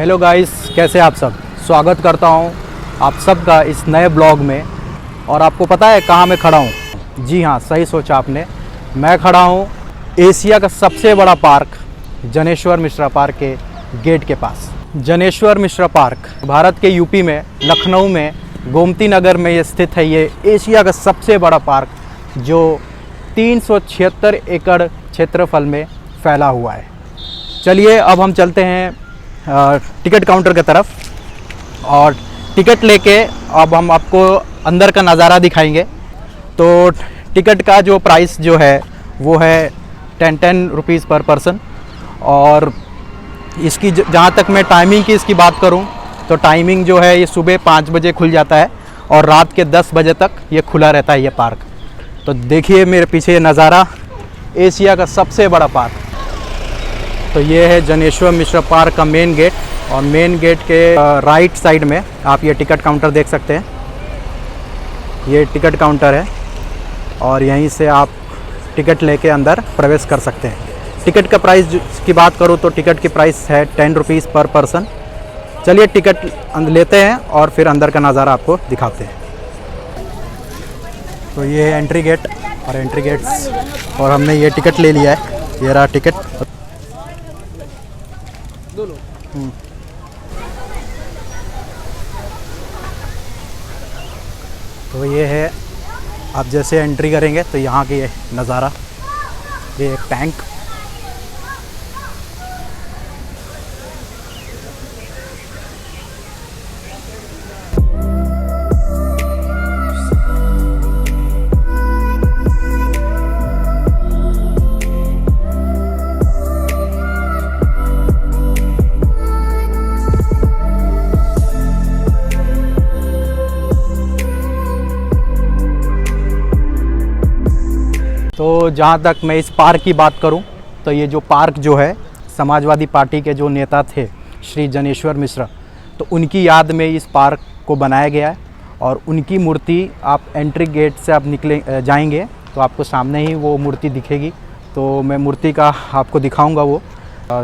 Hello guys, कैसे आप सब। स्वागत करता हूं आप सबका इस नए ब्लॉग में। और आपको पता है कहां मैं खड़ा हूं? जी हां, सही सोचा आपने। मैं खड़ा हूं एशिया का सबसे बड़ा पार्क जनेश्वर मिश्रा पार्क के गेट के पास। जनेश्वर मिश्रा पार्क भारत के यूपी में लखनऊ में गोमती नगर में ये स्थित है। ये एशिया का सबसे बड़ा पार्क जो 376 एकड़ क्षेत्रफल में फैला हुआ है। चलिए अब हम चलते हैं टिकट काउंटर की तरफ और टिकट लेके अब हम आपको अंदर का नज़ारा दिखाएंगे। तो टिकट का जो प्राइस जो है वो है 10 रुपीज़ पर पर्सन। और इसकी जहाँ तक मैं टाइमिंग की इसकी बात करूँ तो टाइमिंग जो है ये सुबह 5 बजे खुल जाता है और रात के 10 बजे तक ये खुला रहता है ये पार्क। तो देखिए मेरे पीछे नज़ारा, एशिया का सबसे बड़ा पार्क। तो ये है जनेश्वर मिश्रा पार्क का मेन गेट और मेन गेट के राइट साइड में आप ये टिकट काउंटर देख सकते हैं। ये टिकट काउंटर है और यहीं से आप टिकट लेके अंदर प्रवेश कर सकते हैं। टिकट का प्राइस की बात करूँ तो टिकट की प्राइस है 10 रुपीज़ पर पर्सन। चलिए टिकट लेते हैं और फिर अंदर का नज़ारा आपको दिखाते हैं। तो ये है एंट्री गेट और एंट्री गेट्स और हमने ये टिकट ले लिया है। ये रहा टिकट। तो ये है, आप जैसे एंट्री करेंगे तो यहाँ की नज़ारा, ये एक टैंक, तो जहाँ तक मैं इस पार्क की बात करूँ तो ये जो पार्क जो है समाजवादी पार्टी के जो नेता थे श्री जनेश्वर मिश्रा, तो उनकी याद में इस पार्क को बनाया गया है। और उनकी मूर्ति आप एंट्री गेट से आप जाएंगे तो आपको सामने ही वो मूर्ति दिखेगी। तो मैं मूर्ति का आपको दिखाऊंगा वो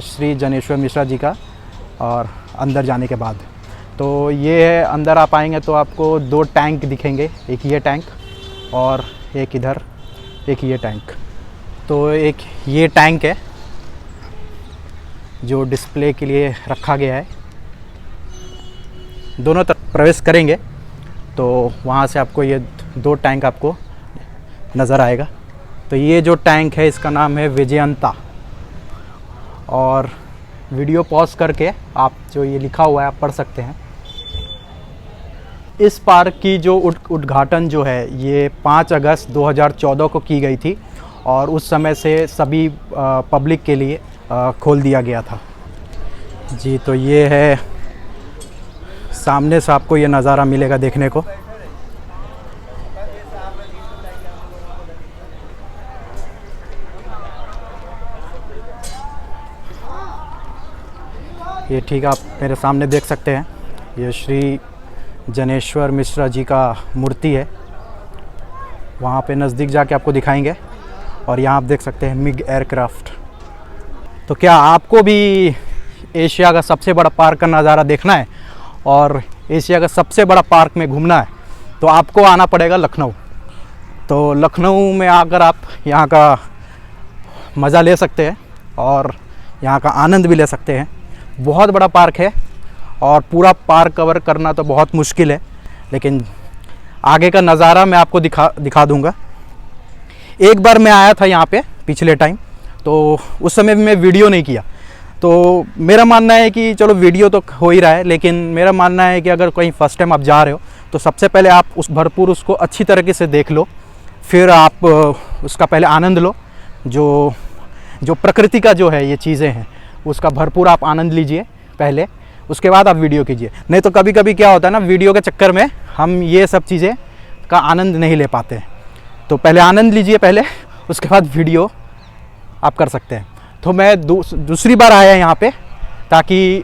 श्री जनेश्वर मिश्रा जी का। और अंदर जाने के बाद तो ये है, अंदर आप आएंगे तो आपको 2 टैंक दिखेंगे, एक ये टैंक और एक इधर, एक ये टैंक। तो एक ये टैंक है जो डिस्प्ले के लिए रखा गया है। दोनों तरफ प्रवेश करेंगे तो वहाँ से आपको ये 2 टैंक आपको नज़र आएगा। तो ये जो टैंक है इसका नाम है विजयंता। और वीडियो पॉज करके आप जो ये लिखा हुआ है आप पढ़ सकते हैं। इस पार्क की जो उद्घाटन जो है ये 5 अगस्त 2014 को की गई थी और उस समय से सभी पब्लिक के लिए खोल दिया गया था। जी, तो ये है, सामने से आपको ये नज़ारा मिलेगा देखने को। ये ठीक आप मेरे सामने देख सकते हैं, ये श्री जनेश्वर मिश्रा जी का मूर्ति है। वहाँ पे नज़दीक जाके आपको दिखाएंगे। और यहाँ आप देख सकते हैं मिग एयरक्राफ्ट। तो क्या आपको भी एशिया का सबसे बड़ा पार्क का नज़ारा देखना है और एशिया का सबसे बड़ा पार्क में घूमना है तो आपको आना पड़ेगा लखनऊ। तो लखनऊ में आकर आप यहाँ का मज़ा ले सकते हैं और यहाँ का आनंद भी ले सकते हैं। बहुत बड़ा पार्क है और पूरा पार्क कवर करना तो बहुत मुश्किल है, लेकिन आगे का नज़ारा मैं आपको दिखा दूंगा। एक बार मैं आया था यहाँ पे पिछले टाइम, तो उस समय मैं वीडियो नहीं किया। तो मेरा मानना है कि चलो वीडियो तो हो ही रहा है, लेकिन मेरा मानना है कि अगर कहीं फ़र्स्ट टाइम आप जा रहे हो तो सबसे पहले आप उसको अच्छी तरीके से देख लो, फिर आप उसका पहले आनंद लो। जो प्रकृति का जो है ये चीज़ें हैं उसका भरपूर आप आनंद लीजिए पहले, उसके बाद आप वीडियो कीजिए। नहीं तो कभी कभी क्या होता है ना, वीडियो के चक्कर में हम ये सब चीज़ें का आनंद नहीं ले पाते हैं। तो पहले आनंद लीजिए पहले, उसके बाद वीडियो आप कर सकते हैं। तो मैं दूसरी बार आया यहाँ पे, ताकि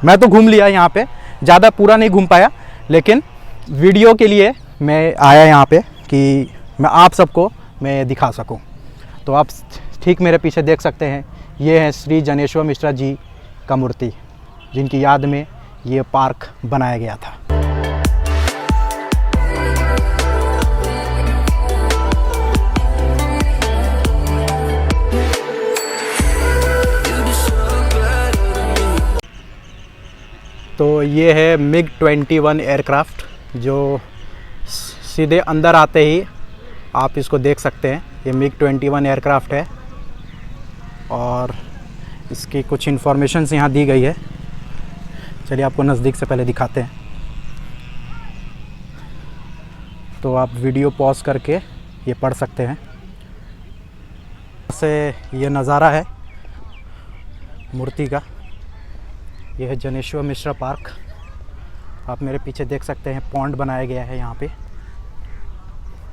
मैं तो घूम लिया यहाँ पे, ज़्यादा पूरा नहीं घूम पाया, लेकिन वीडियो के लिए मैं आया यहाँ पे कि मैं आप सबको मैं दिखा सकूँ। तो आप ठीक मेरे पीछे देख सकते हैं, ये है श्री जनेश्वर मिश्रा जी का मूर्ति। जिनकी याद में ये पार्क बनाया गया था। तो ये है MiG-21 एयरक्राफ्ट, जो सीधे अंदर आते ही आप इसको देख सकते हैं। ये MiG-21 एयरक्राफ्ट है और इसकी कुछ इन्फॉर्मेशंस यहाँ दी गई है। चलिए आपको नज़दीक से पहले दिखाते हैं। तो आप वीडियो पॉज करके ये पढ़ सकते हैं। से ये नज़ारा है मूर्ति का। यह है जनेश्वर मिश्रा पार्क। आप मेरे पीछे देख सकते हैं पॉन्ड बनाया गया है यहाँ पे,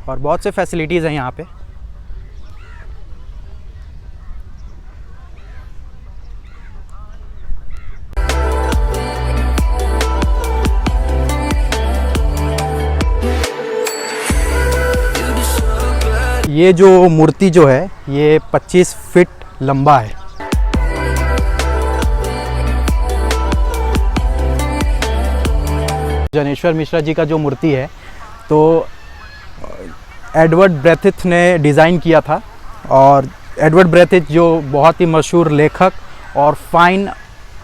और बहुत से फैसिलिटीज़ हैं यहाँ पे। ये जो मूर्ति जो है ये 25 फीट लंबा है। जनेश्वर मिश्रा जी का जो मूर्ति है तो एडवर्ड ब्रेथिथ ने डिज़ाइन किया था, और एडवर्ड ब्रेथिथ जो बहुत ही मशहूर लेखक और फाइन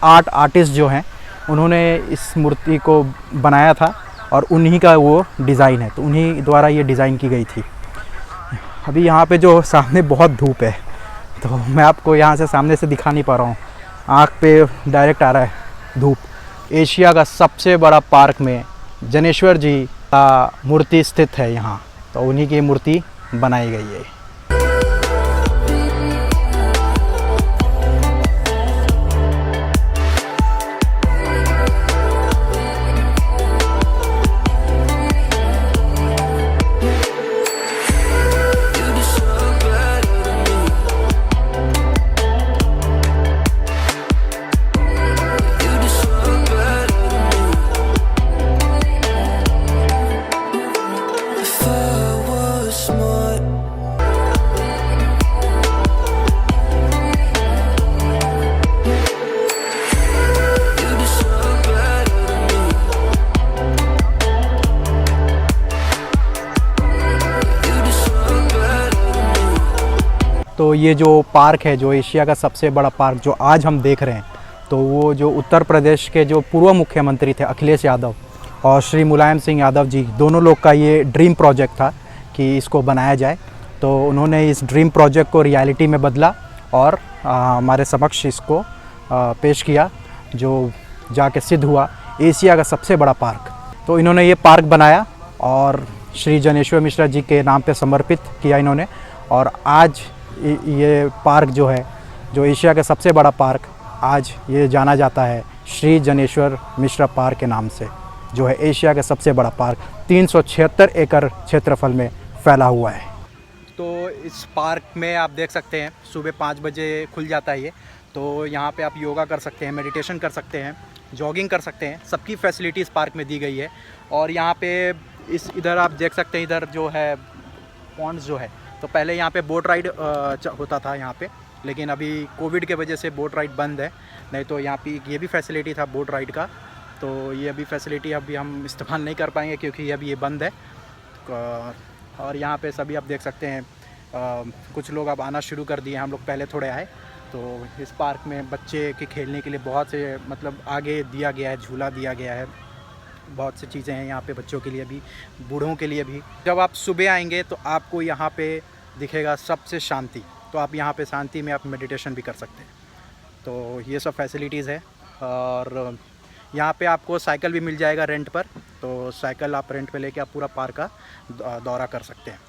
आर्ट आर्टिस्ट जो हैं, उन्होंने इस मूर्ति को बनाया था और उन्हीं का वो डिज़ाइन है, तो उन्हीं द्वारा ये डिज़ाइन की गई थी। अभी यहाँ पे जो सामने बहुत धूप है, तो मैं आपको यहाँ से सामने से दिखा नहीं पा रहा हूँ, आँख पे डायरेक्ट आ रहा है धूप। एशिया का सबसे बड़ा पार्क में जनेश्वर जी का मूर्ति स्थित है यहाँ, तो उन्हीं की मूर्ति बनाई गई है। तो ये जो पार्क है, जो एशिया का सबसे बड़ा पार्क जो आज हम देख रहे हैं, तो वो जो उत्तर प्रदेश के जो पूर्व मुख्यमंत्री थे अखिलेश यादव और श्री मुलायम सिंह यादव जी, दोनों लोग का ये ड्रीम प्रोजेक्ट था कि इसको बनाया जाए। तो उन्होंने इस ड्रीम प्रोजेक्ट को रियलिटी में बदला और हमारे समक्ष इसको पेश किया, जो जाके सिद्ध हुआ एशिया का सबसे बड़ा पार्क। तो इन्होंने ये पार्क बनाया और श्री जनेश्वर मिश्रा जी के नाम पे समर्पित किया इन्होंने, और आज ये पार्क जो है, जो एशिया का सबसे बड़ा पार्क, आज ये जाना जाता है श्री जनेश्वर मिश्रा पार्क के नाम से, जो है एशिया का सबसे बड़ा पार्क। 376 एकड़ क्षेत्रफल में फैला हुआ है। तो इस पार्क में आप देख सकते हैं सुबह 5 बजे खुल जाता है ये। तो यहाँ पे आप योगा कर सकते हैं, मेडिटेशन कर सकते हैं, जॉगिंग कर सकते हैं, सबकी फैसिलिटी इस पार्क में दी गई है। और यहाँ पे इधर आप देख सकते हैं, इधर जो है पॉन्ड्स जो है, तो पहले यहाँ पे बोट राइड होता था यहाँ पे, लेकिन अभी कोविड के वजह से बोट राइड बंद है। नहीं तो यहाँ पे ये भी फैसिलिटी था बोट राइड का, तो ये अभी फैसिलिटी अभी हम इस्तेमाल नहीं कर पाएंगे क्योंकि अभी ये बंद है। और यहाँ पे सभी आप देख सकते हैं, कुछ लोग अब आना शुरू कर दिए, हम लोग पहले थोड़े आए। तो इस पार्क में बच्चे के खेलने के लिए बहुत से मतलब आगे दिया गया है, झूला दिया गया है, बहुत सी चीज़ें हैं यहाँ पे बच्चों के लिए भी, बूढ़ों के लिए भी। जब आप सुबह आएंगे तो आपको यहाँ पे दिखेगा सबसे शांति, तो आप यहाँ पे शांति में आप मेडिटेशन भी कर सकते हैं। तो ये सब फैसिलिटीज़ है। और यहाँ पे आपको साइकिल भी मिल जाएगा रेंट पर, तो साइकिल आप रेंट पे लेके आप पूरा पार्क का दौरा कर सकते हैं।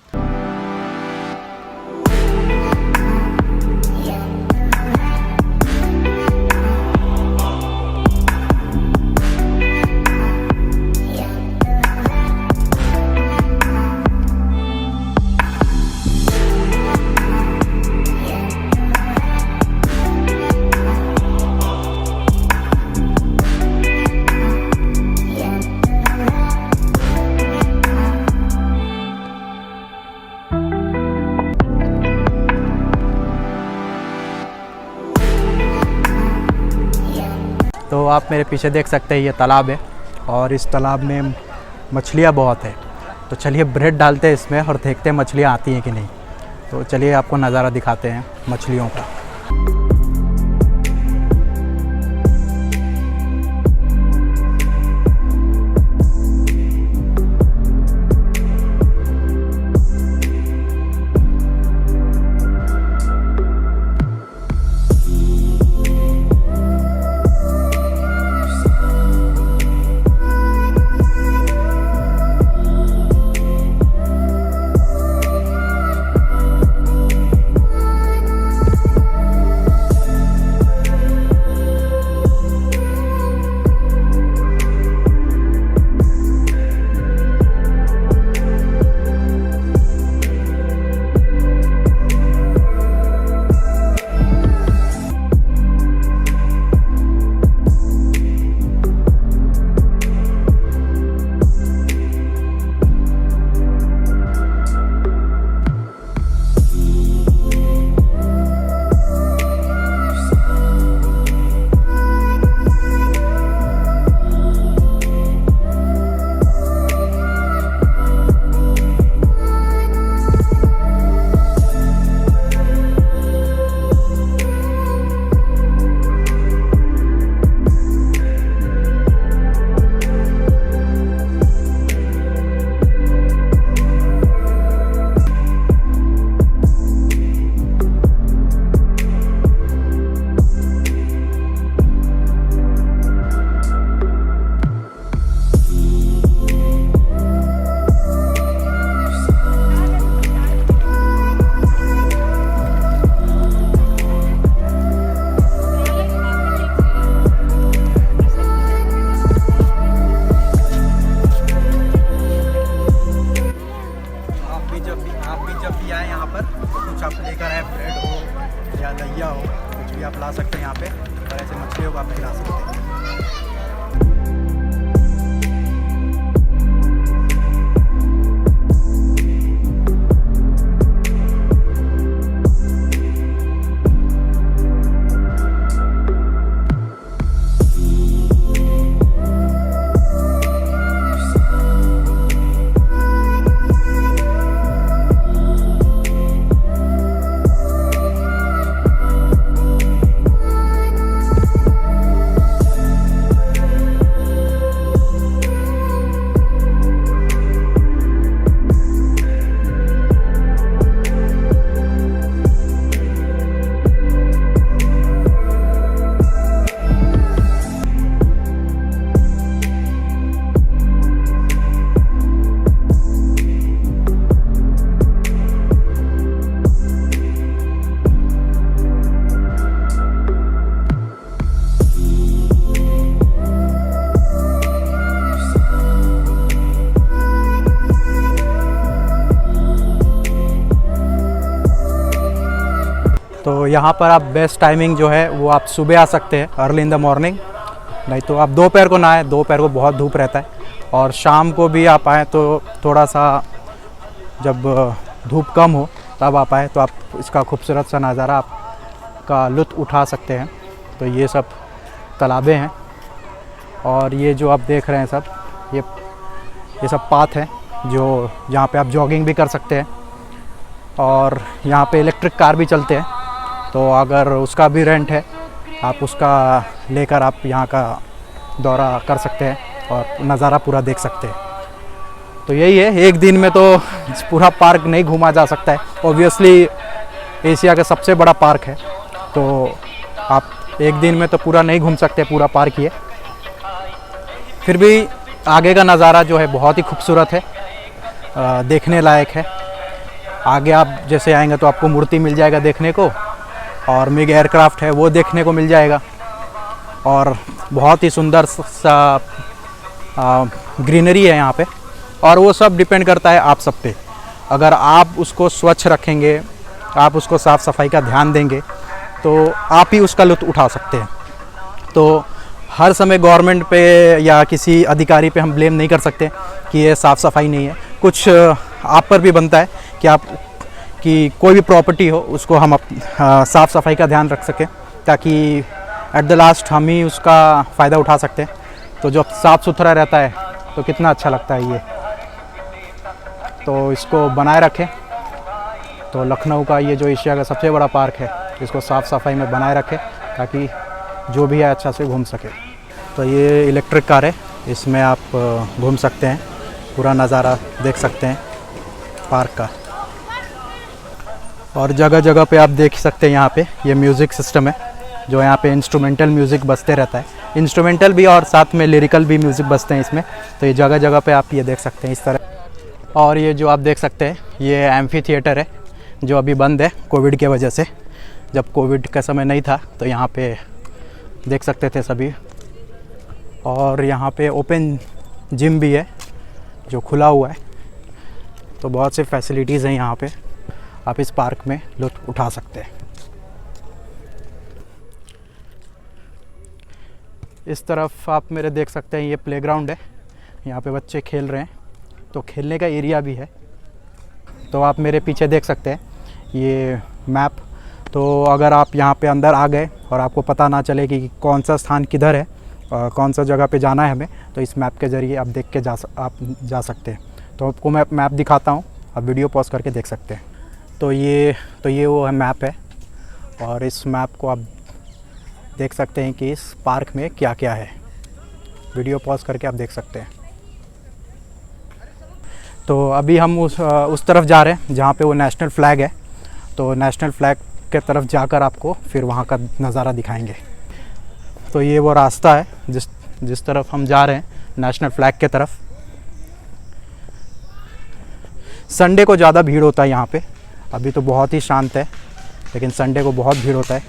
तो आप मेरे पीछे देख सकते हैं ये तालाब है और इस तालाब में मछलियाँ बहुत है। तो चलिए ब्रेड डालते हैं इसमें और देखते हैं मछलियाँ आती हैं कि नहीं। तो चलिए आपको नज़ारा दिखाते हैं मछलियों का। दहिया हो, कुछ भी आप ला सकते हैं यहाँ पे और ऐसे मछलियों को आप खिला सकते हैं। तो यहाँ पर आप बेस्ट टाइमिंग जो है वो आप सुबह आ सकते हैं, अर्ली इन द मॉर्निंग। नहीं तो आप दोपहर को ना आए, दोपहर को बहुत धूप रहता है। और शाम को भी आप आएँ तो थोड़ा सा जब धूप कम हो तब आप आए तो आप इसका खूबसूरत सा नज़ारा आपका लुत्फ़ उठा सकते हैं। तो ये सब तालाबें हैं और ये जो आप देख रहे हैं सब ये सब पाथ है जो जहाँ पे आप जॉगिंग भी कर सकते हैं। और यहाँ पे इलेक्ट्रिक कार भी चलते हैं, तो अगर उसका भी रेंट है आप उसका लेकर आप यहाँ का दौरा कर सकते हैं और नज़ारा पूरा देख सकते हैं। तो यही है, एक दिन में तो पूरा पार्क नहीं घूमा जा सकता है। ऑब्वियसली एशिया का सबसे बड़ा पार्क है, तो आप एक दिन में तो पूरा नहीं घूम सकते पूरा पार्क ये। फिर भी आगे का नज़ारा जो है बहुत ही खूबसूरत है, देखने लायक है। आगे आप जैसे आएंगे तो आपको मूर्ति मिल जाएगा देखने को, और मिग एयरक्राफ्ट है वो देखने को मिल जाएगा, और बहुत ही सुंदर सा ग्रीनरी है यहाँ पे। और वो सब डिपेंड करता है आप सब पे। अगर आप उसको स्वच्छ रखेंगे, आप उसको साफ़ सफाई का ध्यान देंगे, तो आप ही उसका लुत्फ़ उठा सकते हैं। तो हर समय गवर्नमेंट पे या किसी अधिकारी पे हम ब्लेम नहीं कर सकते कि ये साफ़ सफाई नहीं है। कुछ आप पर भी बनता है कि कोई भी प्रॉपर्टी हो उसको हम साफ़ सफाई का ध्यान रख सकें, ताकि एट द लास्ट हम ही उसका फ़ायदा उठा सकते हैं। तो जब साफ़ सुथरा रहता है तो कितना अच्छा लगता है ये। तो इसको बनाए रखें। तो लखनऊ का ये जो एशिया का सबसे बड़ा पार्क है, इसको साफ़ सफाई में बनाए रखें ताकि जो भी है अच्छा से घूम सके। तो ये इलेक्ट्रिक कार है, इसमें आप घूम सकते हैं, पूरा नज़ारा देख सकते हैं पार्क का। और जगह जगह पे आप देख सकते हैं यहाँ पे ये म्यूज़िक सिस्टम है, जो यहाँ पे इंस्ट्रूमेंटल म्यूज़िक बजते रहता है। इंस्ट्रूमेंटल भी और साथ में लिरिकल भी म्यूज़िक बजते हैं इसमें। तो ये जगह जगह पे आप ये देख सकते हैं इस तरह। और ये जो आप देख सकते हैं ये एम्फी थिएटर है, जो अभी बंद है कोविड के वजह से। जब कोविड का समय नहीं था तो यहाँ पे देख सकते थे सभी। और यहाँ पे ओपन जिम भी है जो खुला हुआ है। तो बहुत से फैसिलिटीज़ हैं यहाँ पे, आप इस पार्क में लुत्फ़ उठा सकते हैं। इस तरफ आप मेरे देख सकते हैं ये प्लेग्राउंड है, यहाँ पे बच्चे खेल रहे हैं। तो खेलने का एरिया भी है। तो आप मेरे पीछे देख सकते हैं ये मैप। तो अगर आप यहाँ पे अंदर आ गए और आपको पता ना चले कि कौन सा स्थान किधर है, कौन सा जगह पे जाना है हमें, तो इस मैप के ज़रिए आप देख के आप जा सकते हैं। तो आपको मैं मैप दिखाता हूँ, आप वीडियो पॉज करके देख सकते हैं। तो ये वो है मैप है, और इस मैप को आप देख सकते हैं कि इस पार्क में क्या क्या है। वीडियो पॉज करके आप देख सकते हैं। तो अभी हम उस तरफ जा रहे हैं जहाँ पे वो नेशनल फ्लैग है। तो नेशनल फ्लैग के तरफ जाकर आपको फिर वहाँ का नज़ारा दिखाएंगे। तो ये वो रास्ता है जिस तरफ हम जा रहे हैं, नेशनल फ्लैग के तरफ। संडे को ज़्यादा भीड़ होता है यहाँ पे, अभी तो बहुत ही शांत है, लेकिन संडे को बहुत भीड़ होता है।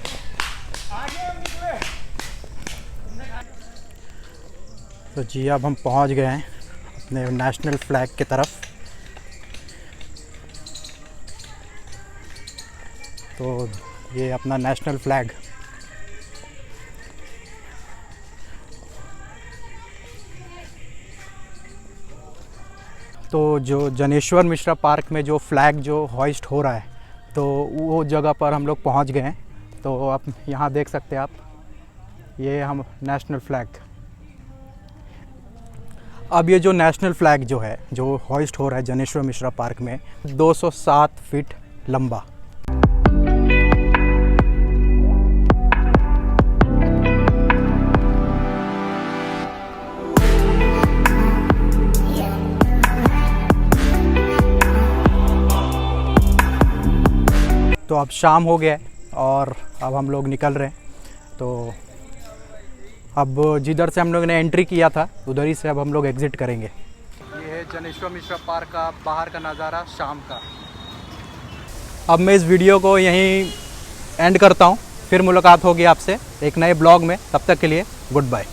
तो जी अब हम पहुँच गए हैं अपने नेशनल फ्लैग की तरफ। तो ये अपना नेशनल फ्लैग। तो जो जनेश्वर मिश्रा पार्क में जो फ्लैग जो हॉइस्ट हो रहा है, तो वो जगह पर हम लोग पहुंच गए हैं। तो आप यहाँ देख सकते हैं आप, ये हम नेशनल फ्लैग। अब ये जो नेशनल फ्लैग जो है, जो हॉइस्ट हो रहा है जनेश्वर मिश्रा पार्क में, 207 फीट लंबा। तो अब शाम हो गया है और अब हम लोग निकल रहे हैं। तो अब जिधर से हम लोग ने एंट्री किया था उधर ही से अब हम लोग एग्ज़िट करेंगे। ये है जनेश्वर मिश्रा पार्क का बाहर का नज़ारा शाम का। अब मैं इस वीडियो को यहीं एंड करता हूँ, फिर मुलाकात होगी आपसे एक नए ब्लॉग में। तब तक के लिए गुड बाय।